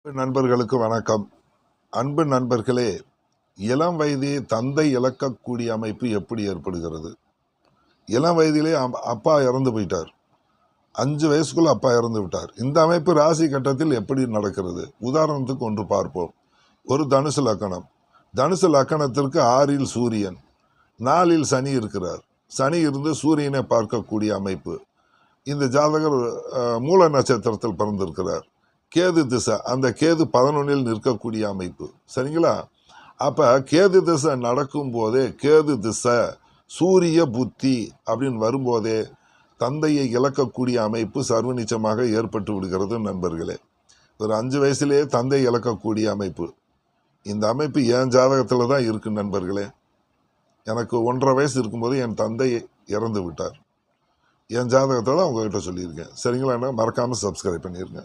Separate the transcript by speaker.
Speaker 1: நண்பர்களுக்கு வணக்கம். அன்பு நண்பர்களே, இளம் வயதே தந்தை இழக்கக்கூடிய அமைப்பு எப்படி ஏற்படுகிறது? இளம் வயதிலே அப்பா இறந்து போயிட்டார். 5 வயசுக்குள்ள அப்பா இறந்து விட்டார். இந்த அமைப்பு ராசி கட்டத்தில் எப்படி நடக்கிறது? உதாரணத்துக்கு ஒன்று பார்ப்போம். ஒரு தனுசு லக்கணம். தனுசு லக்கணத்திற்கு 6ல் சூரியன், 4ல் சனி இருக்கிறார். சனி இருந்து சூரியனை பார்க்கக்கூடிய அமைப்பு. இந்த ஜாதகர் மூல நட்சத்திரத்தில் பிறந்திருக்கிறார். கேது திசை, அந்த கேது 11ல் நிற்கக்கூடிய அமைப்பு. சரிங்களா? அப்போ கேது திசை நடக்கும் போதே, கேது திசை சூரிய புத்தி அப்படின்னு வரும்போதே தந்தையை இழக்கக்கூடிய அமைப்பு சர்வநிச்சயமாக ஏற்பட்டு விடுகிறது நண்பர்களே. ஒரு 5 வயசுலேயே தந்தை இழக்கக்கூடிய அமைப்பு. இந்த அமைப்பு என் ஜாதகத்தில் தான் இருக்கு நண்பர்களே. எனக்கு 1.5 வயசு இருக்கும்போது என் தந்தை இறந்து விட்டார். என் ஜாதகத்தை தான் உங்ககிட்ட சொல்லியிருக்கேன். சரிங்களா? மறக்காமல் சப்ஸ்கிரைப் பண்ணிடுங்க.